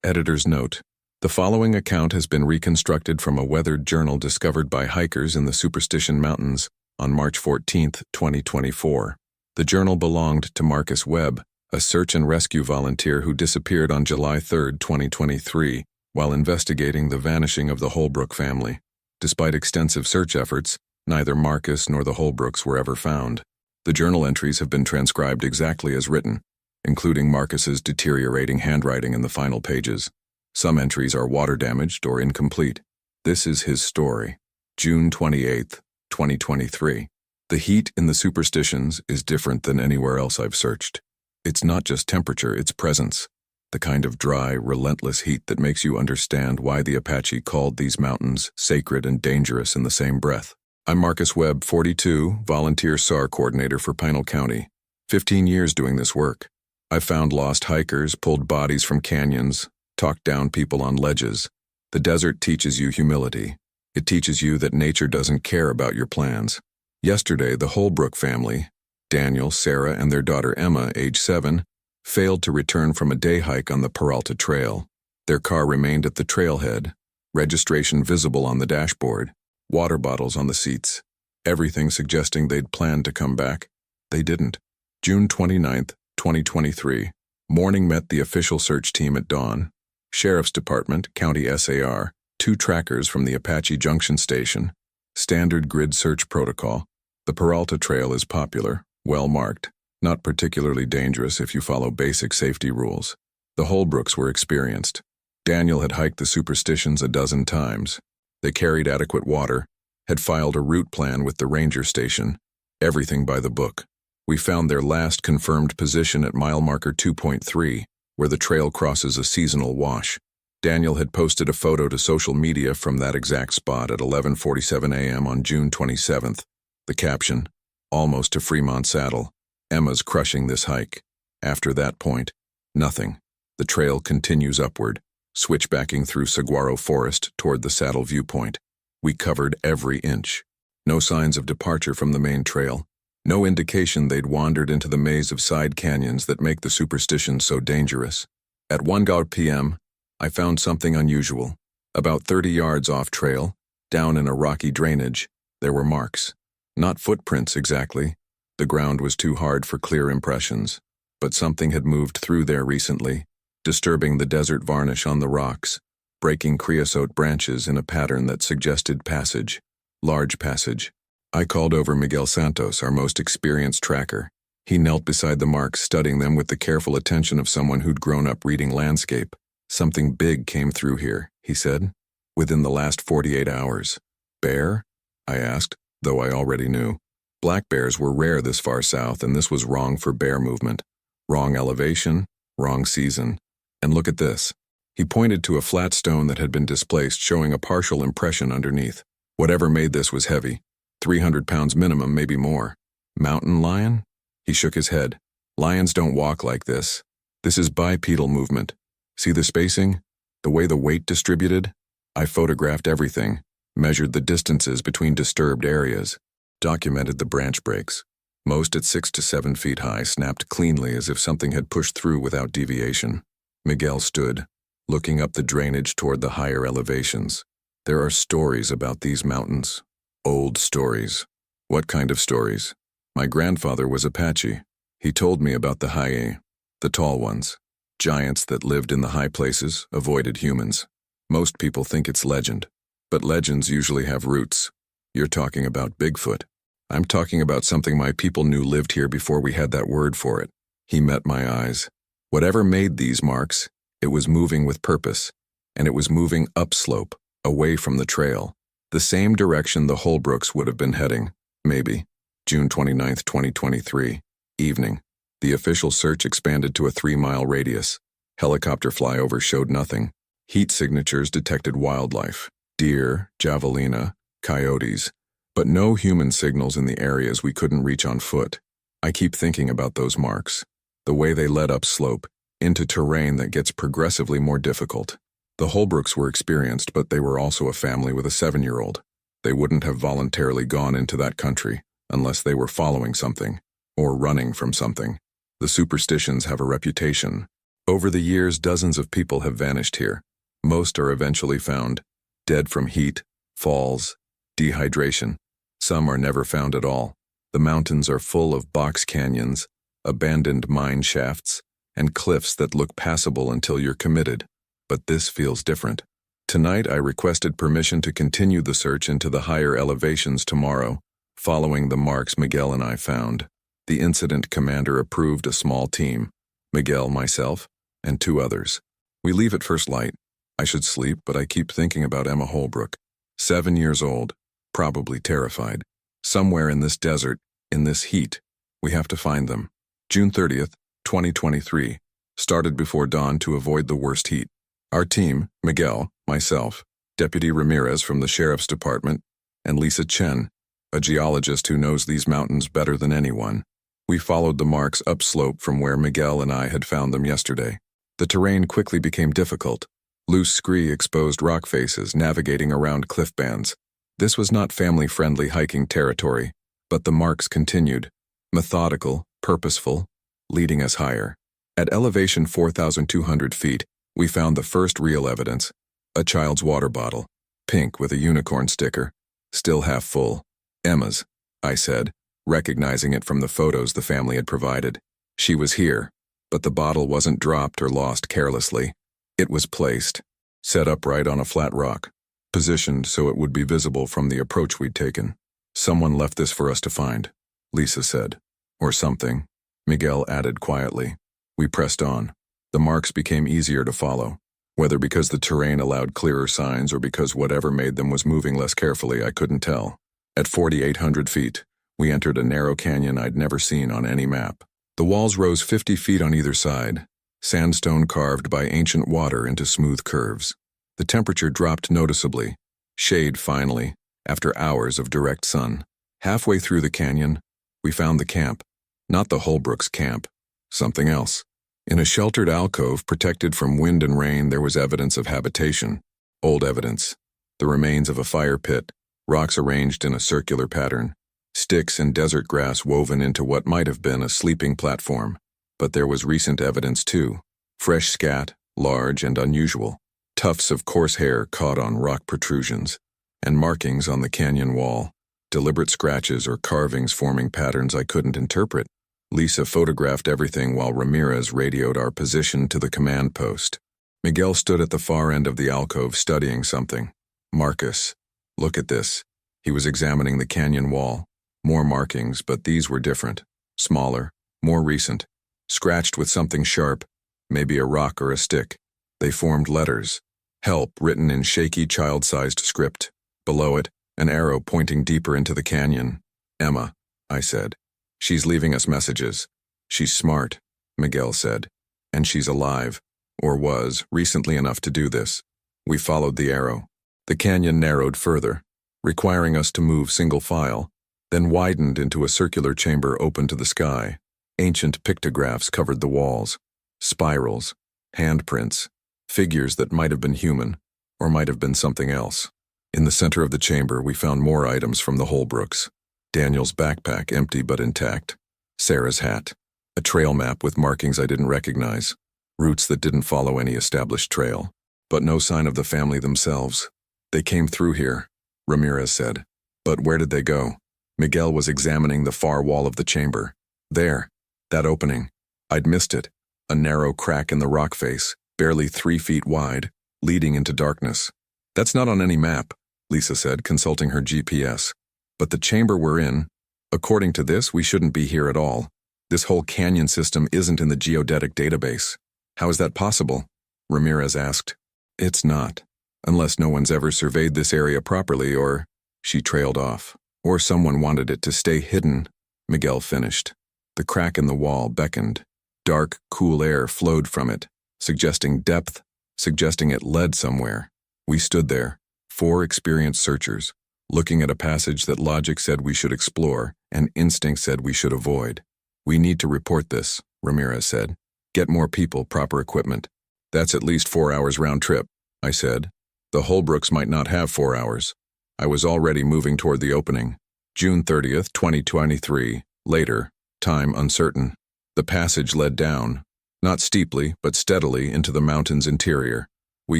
Editor's note: the following account has been reconstructed from a weathered journal discovered by hikers in the Superstition Mountains on March 14, 2024. The journal belonged to Marcus Webb, a search and rescue volunteer who disappeared on July 3, 2023, while investigating the vanishing of the Holbrook family. Despite extensive search efforts, neither Marcus nor the Holbrooks were ever found. The journal entries have been transcribed exactly as written, including Marcus's deteriorating handwriting in the final pages. Some entries are water-damaged or incomplete. This is his story. June 28, 2023. The heat in the Superstitions is different than anywhere else I've searched. It's not just temperature, it's presence. The kind of dry, relentless heat that makes you understand why the Apache called these mountains sacred and dangerous in the same breath. I'm Marcus Webb, 42, volunteer SAR coordinator for Pinal County. 15 years doing this work. I've found lost hikers, pulled bodies from canyons, talked down people on ledges. The desert teaches you humility. It teaches you that nature doesn't care about your plans. Yesterday, the Holbrook family, Daniel, Sarah, and their daughter Emma, age 7, failed to return from a day hike on the Peralta Trail. Their car remained at the trailhead, registration visible on the dashboard, water bottles on the seats, everything suggesting they'd planned to come back. They didn't. June 29, 2023. Morning met the official search team at dawn. Sheriff's Department, County SAR, 2 trackers from the Apache Junction Station. Standard grid search protocol. The Peralta Trail is popular, well marked, not particularly dangerous if you follow basic safety rules. The Holbrooks were experienced. Daniel had hiked the Superstitions a dozen times. They carried adequate water, had filed a route plan with the ranger station, everything by the book. We found their last confirmed position at mile marker 2.3, where the trail crosses a seasonal wash. Daniel had posted a photo to social media from that exact spot at 11:47 a.m. on June 27th. The caption, "Almost to Fremont Saddle. Emma's crushing this hike." After that point, nothing. The trail continues upward, switchbacking through saguaro forest toward the saddle viewpoint. We covered every inch. No signs of departure from the main trail. No indication they'd wandered into the maze of side canyons that make the Superstition so dangerous. At 1 p.m., I found something unusual. About 30 yards off trail, down in a rocky drainage, there were marks. Not footprints exactly. The ground was too hard for clear impressions, but something had moved through there recently, disturbing the desert varnish on the rocks, breaking creosote branches in a pattern that suggested passage. Large passage. I called over Miguel Santos, our most experienced tracker. He knelt beside the marks, studying them with the careful attention of someone who'd grown up reading landscape. "Something big came through here," he said, "within the last 48 hours. Bear?" I asked, though I already knew. Black bears were rare this far south, and this was wrong for bear movement. Wrong elevation, wrong season. And look at this. He pointed to a flat stone that had been displaced, showing a partial impression underneath. Whatever made this was heavy. 300 pounds minimum, maybe more. Mountain lion? He shook his head. Lions don't walk like this. This is bipedal movement. See the spacing? The way the weight distributed? I photographed everything, measured the distances between disturbed areas, documented the branch breaks. Most at 6 to 7 feet high, snapped cleanly as if something had pushed through without deviation. Miguel stood, looking up the drainage toward the higher elevations. There are stories about these mountains. Old stories. What kind of stories? My grandfather was Apache. He told me about the Haye, the tall ones. Giants that lived in the high places, avoided humans. Most people think it's legend, but legends usually have roots. You're talking about Bigfoot. I'm talking about something my people knew lived here before we had that word for it. He met my eyes. Whatever made these marks, it was moving with purpose, and it was moving upslope, away from the trail. The same direction the Holbrooks would have been heading, maybe. June 29, 2023, evening. The official search expanded to a 3-mile radius. Helicopter flyover showed nothing. Heat signatures detected wildlife, deer, javelina, coyotes, but no human signals in the areas we couldn't reach on foot. I keep thinking about those marks, the way they led upslope, into terrain that gets progressively more difficult. The Holbrooks were experienced, but they were also a family with a 7-year-old. They wouldn't have voluntarily gone into that country unless they were following something or running from something. The Superstitions have a reputation. Over the years, dozens of people have vanished here. Most are eventually found, dead from heat, falls, dehydration. Some are never found at all. The mountains are full of box canyons, abandoned mine shafts, and cliffs that look passable until you're committed. But this feels different. Tonight, I requested permission to continue the search into the higher elevations tomorrow, following the marks Miguel and I found. The incident commander approved a small team, Miguel, myself, and 2 others. We leave at first light. I should sleep, but I keep thinking about Emma Holbrook. 7 years old, probably terrified. Somewhere in this desert, in this heat, we have to find them. June 30th, 2023, started before dawn to avoid the worst heat. Our team, Miguel, myself, Deputy Ramirez from the Sheriff's Department, and Lisa Chen, a geologist who knows these mountains better than anyone. We followed the marks upslope from where Miguel and I had found them yesterday. The terrain quickly became difficult. Loose scree exposed rock faces navigating around cliff bands. This was not family-friendly hiking territory, but the marks continued, methodical, purposeful, leading us higher. At elevation 4,200 feet, we found the first real evidence, a child's water bottle, pink with a unicorn sticker, still half full. Emma's, I said, recognizing it from the photos the family had provided. She was here, but the bottle wasn't dropped or lost carelessly. It was placed, set upright on a flat rock, positioned so it would be visible from the approach we'd taken. Someone left this for us to find, Lisa said. Or something, Miguel added quietly. We pressed on. The marks became easier to follow. Whether because the terrain allowed clearer signs or because whatever made them was moving less carefully, I couldn't tell. At 4,800 feet, we entered a narrow canyon I'd never seen on any map. The walls rose 50 feet on either side, sandstone carved by ancient water into smooth curves. The temperature dropped noticeably, shade finally, after hours of direct sun. Halfway through the canyon, we found the camp. Not the Holbrooks' camp, something else. In a sheltered alcove protected from wind and rain, there was evidence of habitation. Old evidence. The remains of a fire pit, rocks arranged in a circular pattern, sticks and desert grass woven into what might have been a sleeping platform. But there was recent evidence too. Fresh scat, large and unusual. Tufts of coarse hair caught on rock protrusions. And markings on the canyon wall. Deliberate scratches or carvings forming patterns I couldn't interpret. Lisa photographed everything while Ramirez radioed our position to the command post. Miguel stood at the far end of the alcove studying something. Marcus, look at this. He was examining the canyon wall. More markings, but these were different. Smaller, more recent. Scratched with something sharp, maybe a rock or a stick. They formed letters. Help written in shaky child-sized script. Below it, an arrow pointing deeper into the canyon. Emma, I said. She's leaving us messages. She's smart, Miguel said. And she's alive, or was, recently enough to do this. We followed the arrow. The canyon narrowed further, requiring us to move single file, then widened into a circular chamber open to the sky. Ancient pictographs covered the walls. Spirals, handprints, figures that might have been human, or might have been something else. In the center of the chamber, we found more items from the Holbrooks. Daniel's backpack, empty but intact. Sarah's hat. A trail map with markings I didn't recognize. Routes that didn't follow any established trail. But no sign of the family themselves. They came through here, Ramirez said. But where did they go? Miguel was examining the far wall of the chamber. There. That opening. I'd missed it. A narrow crack in the rock face, barely 3 feet wide, leading into darkness. That's not on any map, Lisa said, consulting her GPS. But the chamber we're in, according to this, we shouldn't be here at all. This whole canyon system isn't in the geodetic database. How is that possible? Ramirez asked. It's not, unless no one's ever surveyed this area properly or, she trailed off, or someone wanted it to stay hidden, Miguel finished. The crack in the wall beckoned. Dark, cool air flowed from it, suggesting depth, suggesting it led somewhere. We stood there, 4 experienced searchers, looking at a passage that logic said we should explore and instinct said we should avoid. We need to report this, Ramirez said. Get more people, proper equipment. That's at least 4 hours round trip, I said. The Holbrooks might not have 4 hours. I was already moving toward the opening. June 30th, 2023, later, time uncertain. The passage led down, not steeply, but steadily into the mountain's interior. We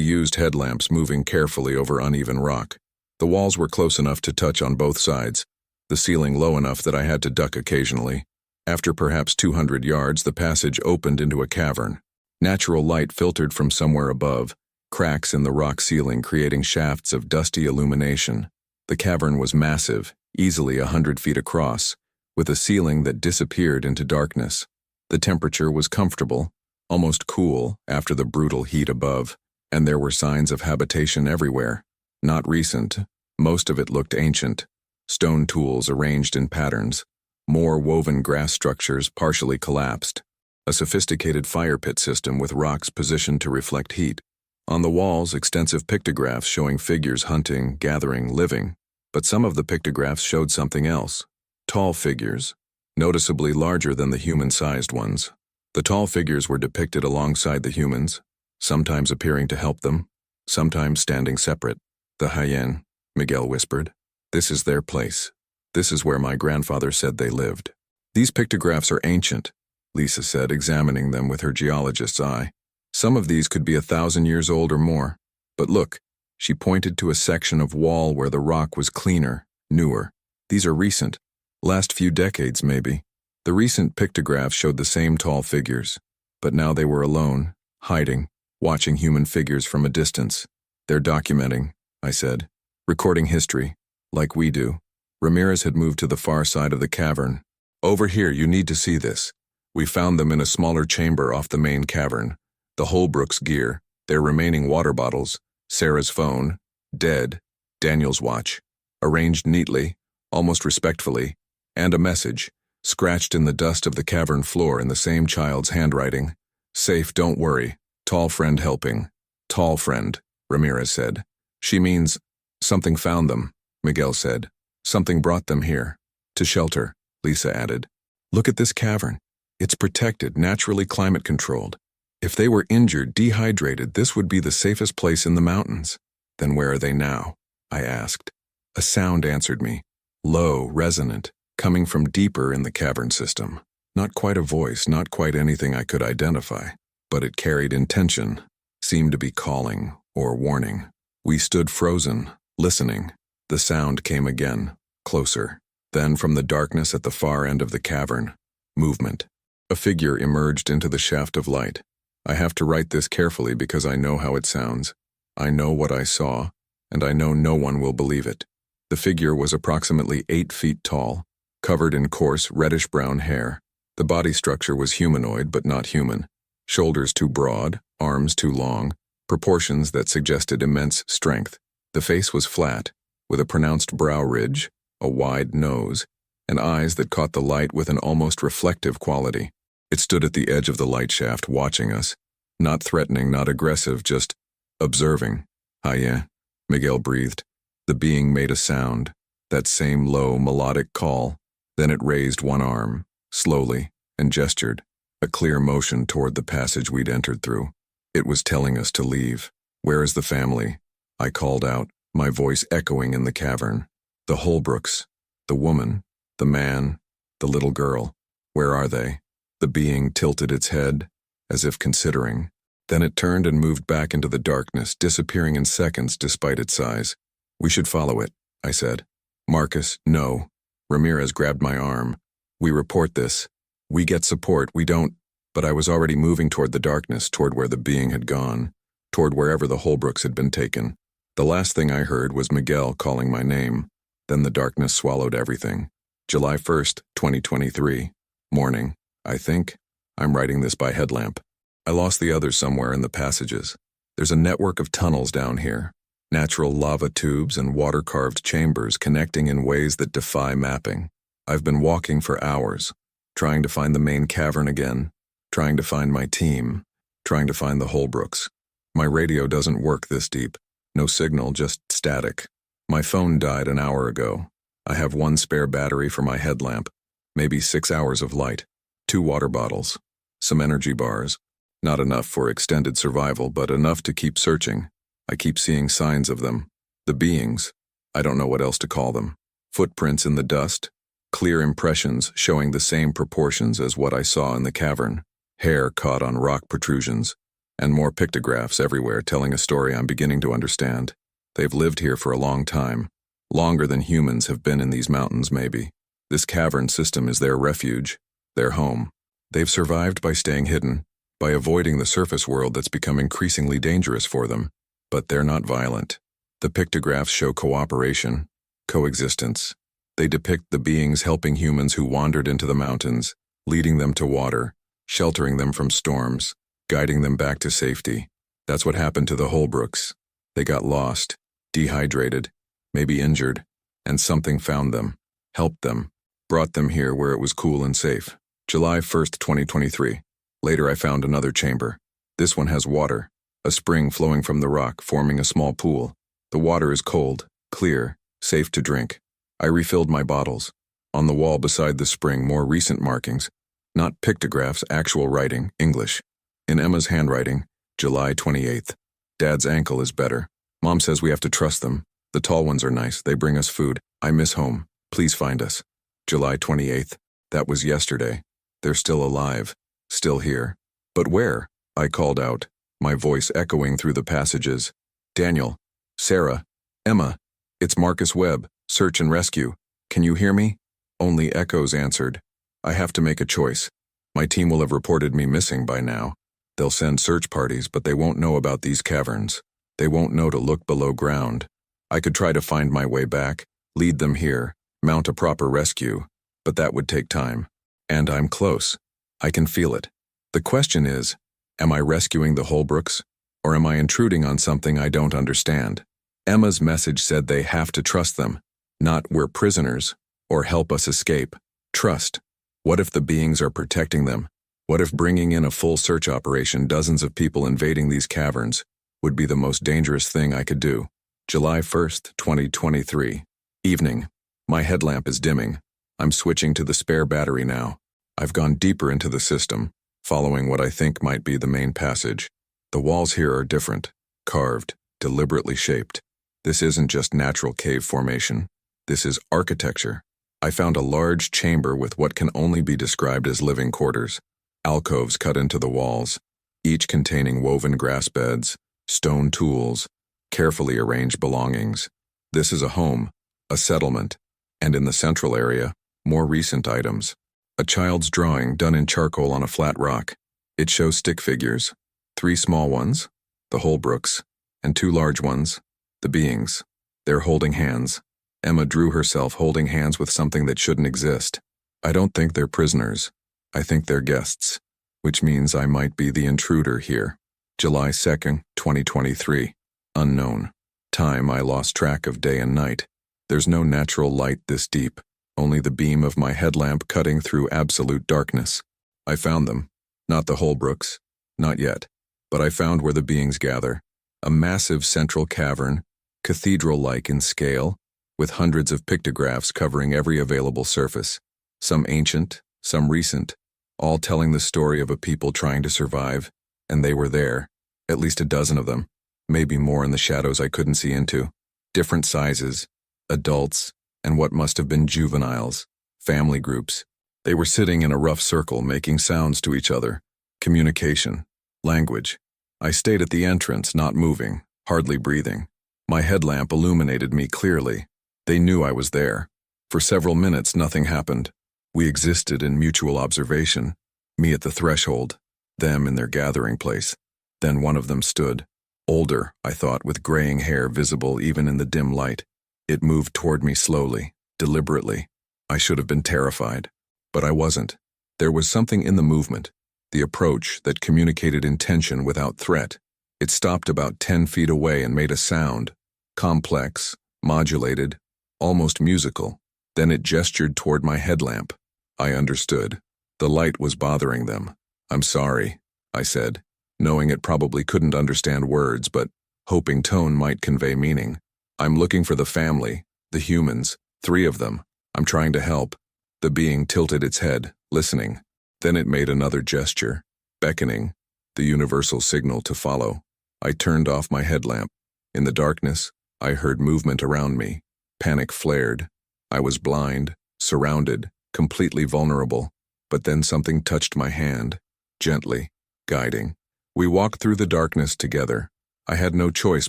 used headlamps, moving carefully over uneven rock. The walls were close enough to touch on both sides, the ceiling low enough that I had to duck occasionally. After perhaps 200 yards, the passage opened into a cavern. Natural light filtered from somewhere above, cracks in the rock ceiling creating shafts of dusty illumination. The cavern was massive, easily 100 feet across, with a ceiling that disappeared into darkness. The temperature was comfortable, almost cool after the brutal heat above, and there were signs of habitation everywhere. Not recent, most of it looked ancient. Stone tools arranged in patterns, more woven grass structures partially collapsed, a sophisticated fire pit system with rocks positioned to reflect heat. On the walls, extensive pictographs showing figures hunting, gathering, living. But some of the pictographs showed something else. Tall figures, noticeably larger than the human-sized ones. The tall figures were depicted alongside the humans, sometimes appearing to help them, sometimes standing separate. The Hayen, Miguel whispered. This is their place. This is where my grandfather said they lived. These pictographs are ancient, Lisa said, examining them with her geologist's eye. Some of these could be 1,000 years old or more. But look, she pointed to a section of wall where the rock was cleaner, newer. These are recent. Last few decades, maybe. The recent pictographs showed the same tall figures, but now they were alone, hiding, watching human figures from a distance. They're documenting, I said, recording history, like we do. Ramirez had moved to the far side of the cavern. Over here, you need to see this. We found them in a smaller chamber off the main cavern. The Holbrook's gear, their remaining water bottles, Sarah's phone, dead, Daniel's watch, arranged neatly, almost respectfully, and a message, scratched in the dust of the cavern floor in the same child's handwriting. Safe, don't worry. Tall friend helping. Tall friend, Ramirez said. She means, something found them, Miguel said. Something brought them here. To shelter, Lisa added. Look at this cavern. It's protected, naturally climate-controlled. If they were injured, dehydrated, this would be the safest place in the mountains. Then where are they now? I asked. A sound answered me, low, resonant, coming from deeper in the cavern system. Not quite a voice, not quite anything I could identify, but it carried intention, seemed to be calling or warning. We stood frozen, listening. The sound came again, closer. Then from the darkness at the far end of the cavern, movement. A figure emerged into the shaft of light. I have to write this carefully because I know how it sounds. I know what I saw, and I know no one will believe it. The figure was approximately 8 feet tall, covered in coarse, reddish-brown hair. The body structure was humanoid but not human. Shoulders too broad, arms too long, proportions that suggested immense strength. The face was flat, with a pronounced brow ridge, a wide nose, and eyes that caught the light with an almost reflective quality. It stood at the edge of the light shaft, watching us. Not threatening, not aggressive, just observing. Haye, Miguel breathed. The being made a sound, that same low, melodic call. Then it raised one arm, slowly, and gestured, a clear motion toward the passage we'd entered through. It was telling us to leave. Where is the family? I called out, my voice echoing in the cavern. The Holbrooks, the woman, the man, the little girl. Where are they? The being tilted its head, as if considering. Then it turned and moved back into the darkness, disappearing in seconds despite its size. We should follow it, I said. Marcus, no. Ramirez grabbed my arm. We report this. We get support, we don't. But I was already moving toward the darkness, toward where the being had gone, toward wherever the Holbrooks had been taken. The last thing I heard was Miguel calling my name. Then the darkness swallowed everything. July 1st, 2023. Morning, I think. I'm writing this by headlamp. I lost the others somewhere in the passages. There's a network of tunnels down here. Natural lava tubes and water-carved chambers connecting in ways that defy mapping. I've been walking for hours, trying to find the main cavern again, trying to find my team, trying to find the Holbrooks. My radio doesn't work this deep. No signal, just static. My phone died an hour ago. I have one spare battery for my headlamp, maybe 6 hours of light, 2 water bottles, some energy bars. Not enough for extended survival, but enough to keep searching. I keep seeing signs of them. The beings. I don't know what else to call them. Footprints in the dust. Clear impressions showing the same proportions as what I saw in the cavern. hair caught on rock protrusions, and more pictographs everywhere telling a story I'm beginning to understand. They've lived here for a long time, longer than humans have been in these mountains maybe. This cavern system is their refuge, their home. They've survived by staying hidden, by avoiding the surface world that's become increasingly dangerous for them. But they're not violent. The pictographs show cooperation, coexistence. They depict the beings helping humans who wandered into the mountains, leading them to water, sheltering them from storms, guiding them back to safety. That's what happened to the Holbrooks. They got lost, dehydrated, maybe injured, and something found them, helped them, brought them here where it was cool and safe. July 1st, 2023. Later I found another chamber. This one has water, a spring flowing from the rock forming a small pool. The water is cold, clear, safe to drink. I refilled my bottles. On the wall beside the spring, more recent markings. Not pictographs, actual writing, English. In Emma's handwriting, July 28th. Dad's ankle is better. Mom says we have to trust them. The tall ones are nice. They bring us food. I miss home. Please find us. July 28th. That was yesterday. They're still alive. Still here. But where? I called out, my voice echoing through the passages. Daniel. Sarah. Emma. It's Marcus Webb. Search and rescue. Can you hear me? Only echoes answered. I have to make a choice. My team will have reported me missing by now. They'll send search parties, but they won't know about these caverns. They won't know to look below ground. I could try to find my way back, lead them here, mount a proper rescue, but that would take time. And I'm close. I can feel it. The question is, am I rescuing the Holbrooks, or am I intruding on something I don't understand? Emma's message said they have to trust them, not we're prisoners, or help us escape. Trust. What if the beings are protecting them? What if bringing in a full search operation, dozens of people invading these caverns, would be the most dangerous thing I could do? July 1st, 2023. Evening. My headlamp is dimming. I'm switching to the spare battery now. I've gone deeper into the system, following what I think might be the main passage. The walls here are different, carved, deliberately shaped. This isn't just natural cave formation. This is architecture. I found a large chamber with what can only be described as living quarters. Alcoves cut into the walls, each containing woven grass beds, stone tools, carefully arranged belongings. This is a home, a settlement, and in the central area, more recent items. A child's drawing done in charcoal on a flat rock. It shows stick figures, 3 small ones, the Holbrooks, and 2 large ones, the beings. They're holding hands. Emma drew herself holding hands with something that shouldn't exist. I don't think they're prisoners. I think they're guests, which means I might be the intruder here. July 2nd, 2023. Unknown. Time I lost track of day and night. There's no natural light this deep, only the beam of my headlamp cutting through absolute darkness. I found them. Not the Holbrooks. Not yet. But I found where the beings gather. A massive central cavern, cathedral-like in scale, with hundreds of pictographs covering every available surface. Some ancient, some recent, all telling the story of a people trying to survive, and they were there, at least a dozen of them, maybe more in the shadows I couldn't see into. Different sizes, adults, and what must have been juveniles, family groups. They were sitting in a rough circle making sounds to each other. Communication, language. I stayed at the entrance, not moving, hardly breathing. My headlamp illuminated me clearly. They knew I was there. For several minutes, nothing happened. We existed in mutual observation, me at the threshold, them in their gathering place. Then one of them stood. Older, I thought, with graying hair visible even in the dim light. It moved toward me slowly, deliberately. I should have been terrified, but I wasn't. There was something in the movement, the approach that communicated intention without threat. It stopped about 10 feet away and made a sound, complex, modulated, almost musical. Then it gestured toward my headlamp. I understood. The light was bothering them. I'm sorry, I said, knowing it probably couldn't understand words, but hoping tone might convey meaning. I'm looking for the family, the humans, 3 of them. I'm trying to help. The being tilted its head, listening. Then it made another gesture, beckoning, the universal signal to follow. I turned off my headlamp. In the darkness, I heard movement around me. Panic flared. I was blind, surrounded, completely vulnerable. But then something touched my hand. gently, guiding. We walked through the darkness together. I had no choice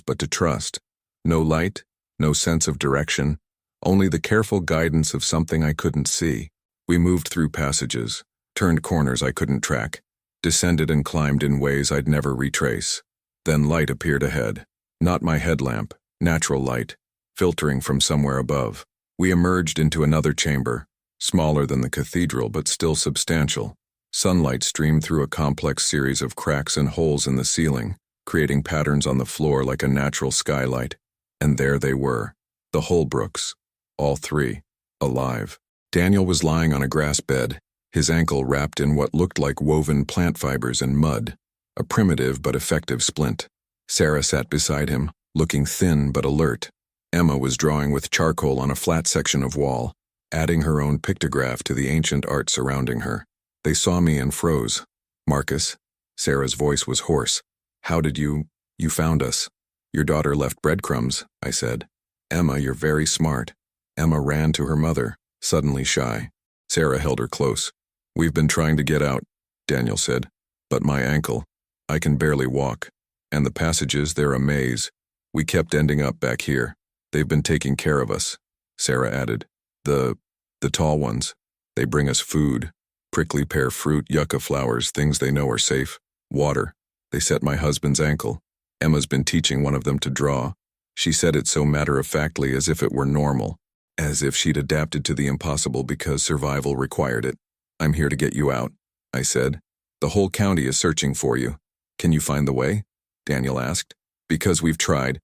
but to trust. No light, no sense of direction, only the careful guidance of something I couldn't see. We moved through passages, turned corners I couldn't track, descended and climbed in ways I'd never retrace. Then light appeared ahead. Not my headlamp, natural light, filtering from somewhere above. We emerged into another chamber, smaller than the cathedral but still substantial. Sunlight streamed through a complex series of cracks and holes in the ceiling, creating patterns on the floor like a natural skylight. And there they were, the Holbrooks, all three, alive. Daniel was lying on a grass bed, his ankle wrapped in what looked like woven plant fibers and mud, a primitive but effective splint. Sarah sat beside him, looking thin but alert. Emma was drawing with charcoal on a flat section of wall, adding her own pictograph to the ancient art surrounding her. They saw me and froze. "Marcus," Sarah's voice was hoarse. "How did you found us?" "Your daughter left breadcrumbs," I said. "Emma, you're very smart." Emma ran to her mother, suddenly shy. Sarah held her close. "We've been trying to get out," Daniel said. "But my ankle, I can barely walk. And the passages, they're a maze. We kept ending up back here. They've been taking care of us," Sarah added. The tall ones. They bring us food. Prickly pear fruit, yucca flowers, things they know are safe. Water. They set my husband's ankle. Emma's been teaching one of them to draw. She said it so matter-of-factly as if it were normal, as if she'd adapted to the impossible because survival required it. "I'm here to get you out," I said. "The whole county is searching for you. Can you find the way?" Daniel asked. "Because we've tried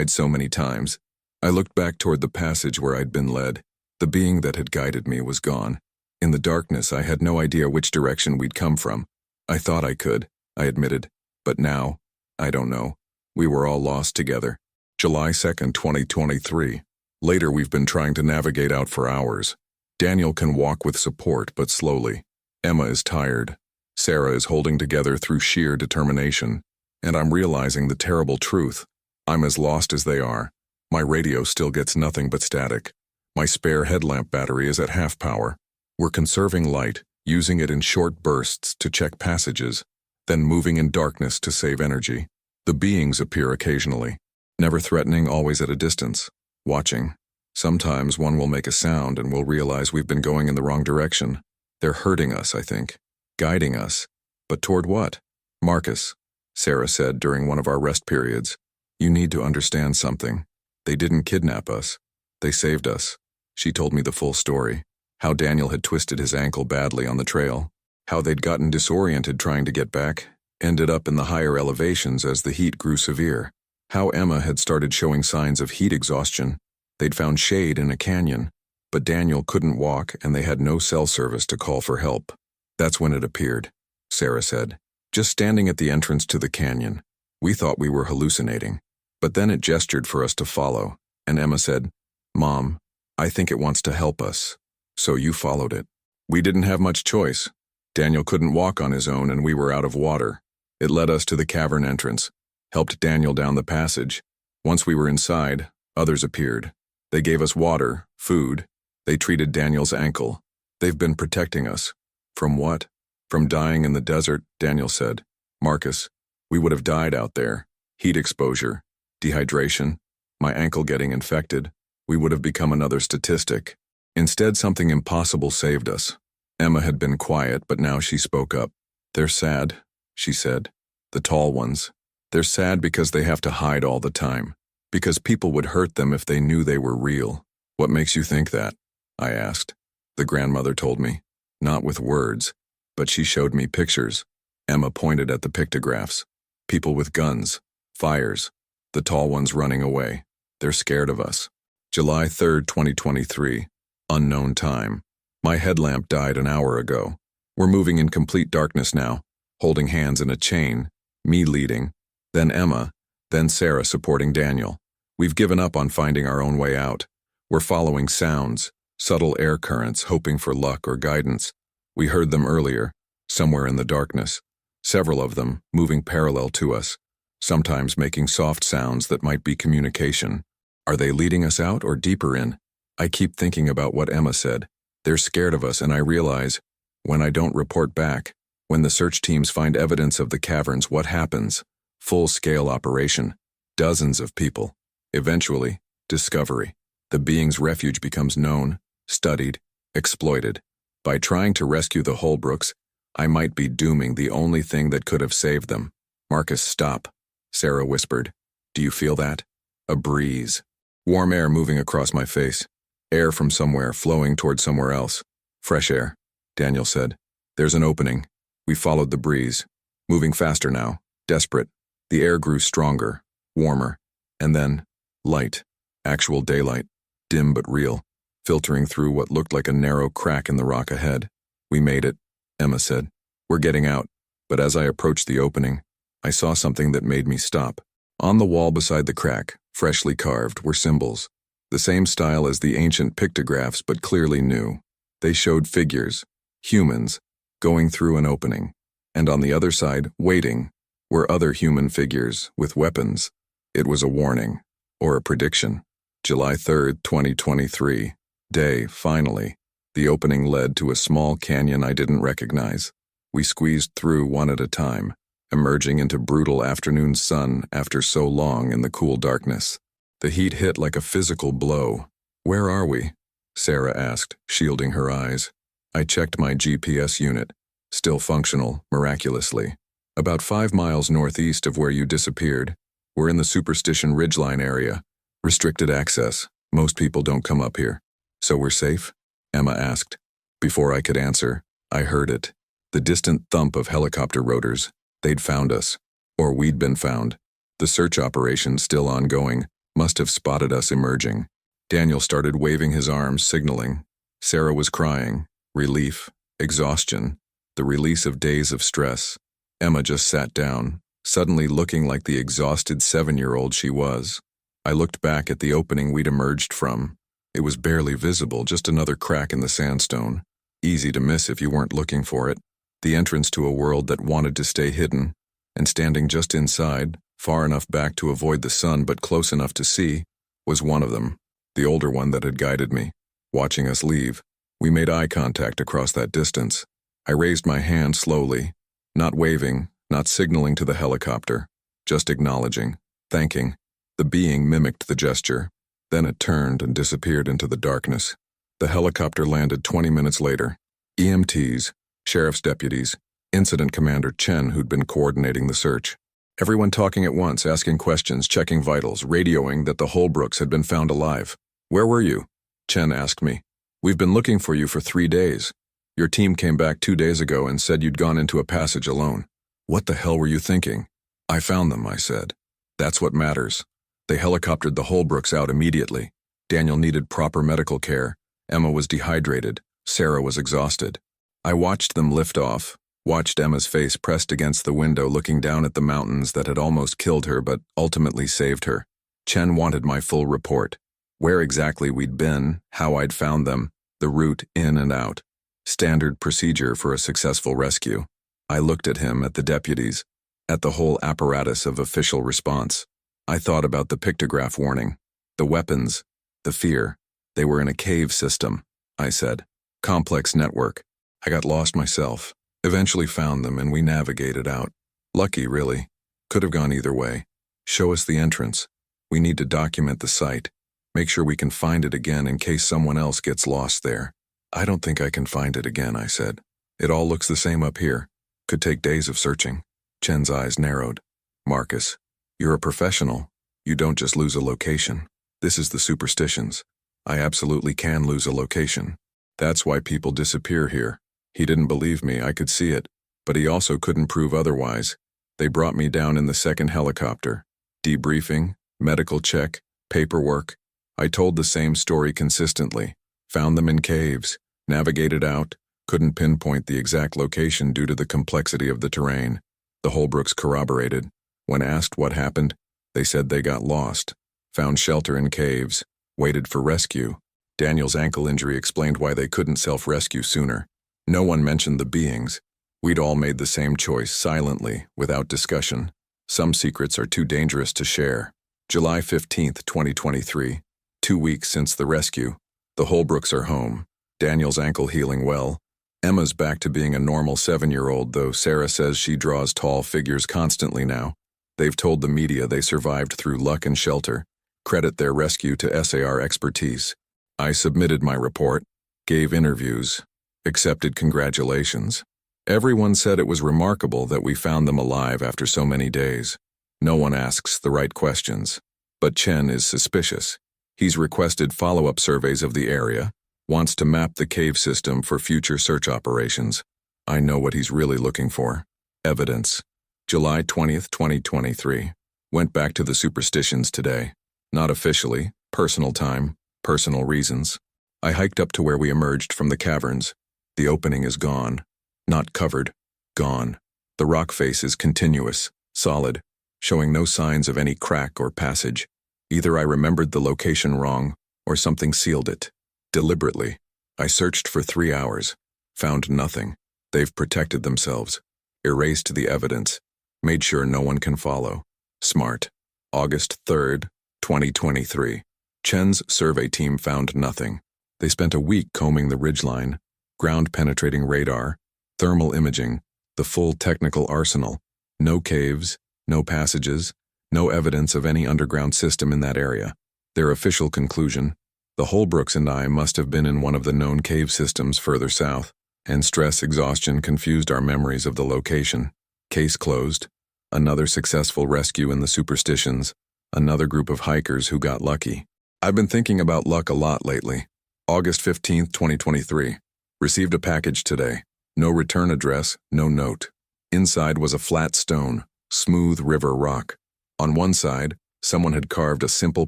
so many times." I looked back toward the passage where I'd been led. The being that had guided me was gone. In the darkness, I had no idea which direction we'd come from. I thought I could, I admitted. But now, I don't know. We were all lost together. July 2nd, 2023. Later, we've been trying to navigate out for hours. Daniel can walk with support, but slowly. Emma is tired. Sarah is holding together through sheer determination. And I'm realizing the terrible truth. I'm as lost as they are. My radio still gets nothing but static. My spare headlamp battery is at half power. We're conserving light, using it in short bursts to check passages, then moving in darkness to save energy. The beings appear occasionally, never threatening, always at a distance, watching. Sometimes one will make a sound and we'll realize we've been going in the wrong direction. They're hurting us, I think, guiding us. But toward what? "Marcus," Sarah said during one of our rest periods, "you need to understand something. They didn't kidnap us. They saved us." She told me the full story. How Daniel had twisted his ankle badly on the trail. How they'd gotten disoriented trying to get back, ended up in the higher elevations as the heat grew severe. How Emma had started showing signs of heat exhaustion. They'd found shade in a canyon, but Daniel couldn't walk and they had no cell service to call for help. "That's when it appeared," Sarah said. "Just standing at the entrance to the canyon. We thought we were hallucinating. But then it gestured for us to follow, and Emma said, 'Mom, I think it wants to help us.' So you followed it." We didn't have much choice. Daniel couldn't walk on his own and we were out of water. It led us to the cavern entrance, helped Daniel down the passage. Once we were inside, others appeared. They gave us water, food. They treated Daniel's ankle. They've been protecting us. From what? From dying in the desert, Daniel said. "Marcus, we would have died out there. Heat exposure, dehydration, my ankle getting infected. We would have become another statistic. Instead, something impossible saved us." Emma had been quiet, but now she spoke up. "They're sad," she said. "The tall ones. They're sad because they have to hide all the time. Because people would hurt them if they knew they were real." "What makes you think that?" I asked. The grandmother told me. Not with words, but she showed me pictures. Emma pointed at the pictographs. People with guns, fires, the tall ones running away. They're scared of us. July 3rd, 2023. Unknown time. My headlamp died an hour ago. We're moving in complete darkness now, holding hands in a chain, me leading, then Emma, then Sarah supporting Daniel. We've given up on finding our own way out. We're following sounds, subtle air currents, hoping for luck or guidance. We heard them earlier, somewhere in the darkness. Several of them, moving parallel to us, sometimes making soft sounds that might be communication. Are they leading us out or deeper in? I keep thinking about what Emma said. They're scared of us, and I realize, when I don't report back, When the search teams find evidence of the caverns, what happens? Full-scale operation. Dozens of people. Eventually, discovery. The being's refuge becomes known, studied, exploited. By trying to rescue the Holbrooks, I might be dooming the only thing that could have saved them. Marcus, stop, Sarah whispered. Do you feel that? A breeze. Warm air moving across my face. Air from somewhere flowing toward somewhere else. Fresh air, Daniel said. There's an opening. We followed the breeze. Moving faster now, desperate. The air grew stronger, warmer, and then light. Actual daylight, dim but real, filtering through what looked like a narrow crack in the rock ahead. We made it, Emma said. We're getting out. But as I approached the opening, I saw something that made me stop. On the wall beside the crack, freshly carved, were symbols. The same style as the ancient pictographs, but clearly new. They showed figures, humans, going through an opening. And on the other side, waiting, were other human figures with weapons. It was a warning, or a prediction. July 3rd, 2023. Day, finally. The opening led to a small canyon I didn't recognize. We squeezed through one at a time, emerging into brutal afternoon sun after so long in the cool darkness. The heat hit like a physical blow. Where are we? Sarah asked, shielding her eyes. I checked my GPS unit. Still functional, miraculously. About 5 miles northeast of where you disappeared. We're in the Superstition Ridgeline area. Restricted access. Most people don't come up here. So we're safe? Emma asked. Before I could answer, I heard it. The distant thump of helicopter rotors. They'd found us. Or we'd been found. The search operation, still ongoing, must have spotted us emerging. Daniel started waving his arms, signaling. Sarah was crying. Relief. Exhaustion. The release of days of stress. Emma just sat down, suddenly looking like the exhausted 7-year-old she was. I looked back at the opening we'd emerged from. It was barely visible, just another crack in the sandstone. Easy to miss if you weren't looking for it. The entrance to a world that wanted to stay hidden. And standing just inside, far enough back to avoid the sun but close enough to see, was one of them, the older one that had guided me. Watching us leave, we made eye contact across that distance. I raised my hand slowly, not waving, not signaling to the helicopter, just acknowledging, thanking. The being mimicked the gesture. Then it turned and disappeared into the darkness. The helicopter landed 20 minutes later. EMTs, sheriff's deputies, Incident Commander Chen, who'd been coordinating the search. Everyone talking at once, asking questions, checking vitals, radioing that the Holbrooks had been found alive. Where were you? Chen asked me. We've been looking for you for 3 days. Your team came back 2 days ago and said you'd gone into a passage alone. What the hell were you thinking? I found them, I said. That's what matters. They helicoptered the Holbrooks out immediately. Daniel needed proper medical care. Emma was dehydrated. Sarah was exhausted. I watched them lift off, watched Emma's face pressed against the window looking down at the mountains that had almost killed her but ultimately saved her. Chen wanted my full report. Where exactly we'd been, how I'd found them, the route in and out. Standard procedure for a successful rescue. I looked at him, at the deputies, at the whole apparatus of official response. I thought about the pictograph warning, the weapons, the fear. They were in a cave system, I said. Complex network. I got lost myself. Eventually found them and we navigated out. Lucky, really. Could have gone either way. Show us the entrance. We need to document the site. Make sure we can find it again in case someone else gets lost there. I don't think I can find it again, I said. It all looks the same up here. Could take days of searching. Chen's eyes narrowed. Marcus, you're a professional. You don't just lose a location. This is the superstitions. I absolutely can lose a location. That's why people disappear here. He didn't believe me, I could see it. But he also couldn't prove otherwise. They brought me down in the second helicopter. Debriefing, medical check, paperwork. I told the same story consistently. Found them in caves, navigated out, couldn't pinpoint the exact location due to the complexity of the terrain. The Holbrooks corroborated. When asked what happened, they said they got lost, found shelter in caves, waited for rescue. Daniel's ankle injury explained why they couldn't self-rescue sooner. No one mentioned the beings. We'd all made the same choice, silently, without discussion. Some secrets are too dangerous to share. July 15th, 2023. 2 weeks since the rescue. The Holbrooks are home. Daniel's ankle healing well. Emma's back to being a normal 7-year-old, though Sarah says she draws tall figures constantly now. They've told the media they survived through luck and shelter, credit their rescue to SAR expertise. I submitted my report, gave interviews, accepted congratulations. Everyone said it was remarkable that we found them alive after so many days. No one asks the right questions. But Chen is suspicious. He's requested follow-up surveys of the area, wants to map the cave system for future search operations. I know what he's really looking for. Evidence. July 20th, 2023. Went back to the superstitions today. Not officially, personal time, personal reasons. I hiked up to where we emerged from the caverns. The opening is gone. Not covered. Gone. The rock face is continuous, solid, showing no signs of any crack or passage. Either I remembered the location wrong, or something sealed it. Deliberately. I searched for 3 hours. Found nothing. They've protected themselves. Erased the evidence. Made sure no one can follow. Smart. August 3rd, 2023. Chen's survey team found nothing. They spent a week combing the ridgeline, ground-penetrating radar, thermal imaging, the full technical arsenal. No caves, no passages, no evidence of any underground system in that area. Their official conclusion: the Holbrooks and I must have been in one of the known cave systems further south, and stress exhaustion confused our memories of the location. Case closed. Another successful rescue in the superstitions. Another group of hikers who got lucky. I've been thinking about luck a lot lately. August 15th, 2023. Received a package today. No return address, no note. Inside was a flat stone, smooth river rock. On one side, someone had carved a simple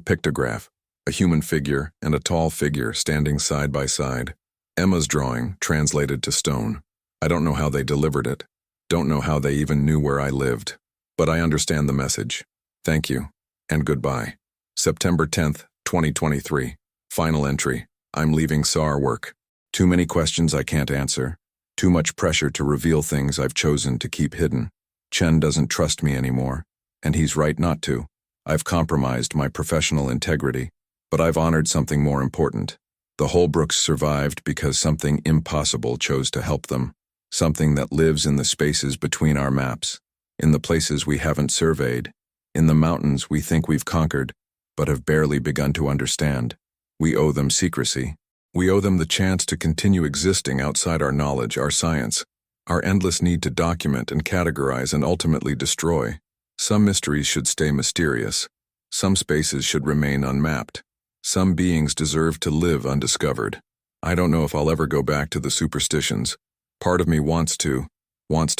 pictograph, a human figure and a tall figure standing side by side. Emma's drawing, translated to stone. I don't know how they delivered it. Don't know how they even knew where I lived. But I understand the message. Thank you, and goodbye. September 10th, 2023. Final entry. I'm leaving SAR work. Too many questions I can't answer. Too much pressure to reveal things I've chosen to keep hidden. Chen doesn't trust me anymore, and he's right not to. I've compromised my professional integrity, but I've honored something more important. The Holbrooks survived because something impossible chose to help them. Something that lives in the spaces between our maps, in the places we haven't surveyed, in the mountains we think we've conquered, but have barely begun to understand. We owe them secrecy. We owe them the chance to continue existing outside our knowledge, our science, our endless need to document and categorize and ultimately destroy. Some mysteries should stay mysterious. Some spaces should remain unmapped. Some beings deserve to live undiscovered. I don't know if I'll ever go back to the superstitions. Part of me wants to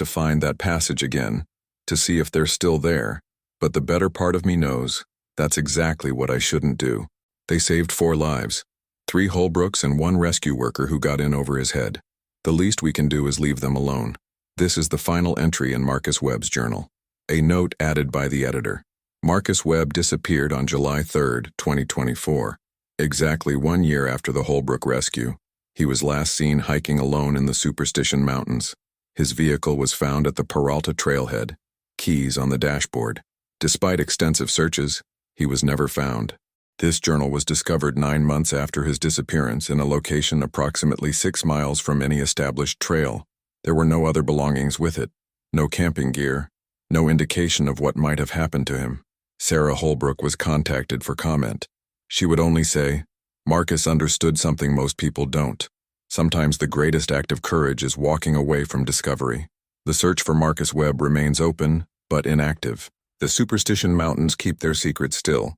find that passage again, to see if they're still there, but the better part of me knows that's exactly what I shouldn't do. They saved 4 lives. 3 Holbrooks and 1 rescue worker who got in over his head. The least we can do is leave them alone. This is the final entry in Marcus Webb's journal. A note added by the editor. Marcus Webb disappeared on July 3rd, 2024, exactly 1 year after the Holbrook rescue. He was last seen hiking alone in the Superstition Mountains. His vehicle was found at the Peralta trailhead, keys on the dashboard. Despite extensive searches, he was never found. This journal was discovered 9 months after his disappearance in a location approximately 6 miles from any established trail. There were no other belongings with it, no camping gear, no indication of what might have happened to him. Sarah Holbrook was contacted for comment. She would only say, "Marcus understood something most people don't. Sometimes the greatest act of courage is walking away from discovery." The search for Marcus Webb remains open, but inactive. The Superstition Mountains keep their secret still.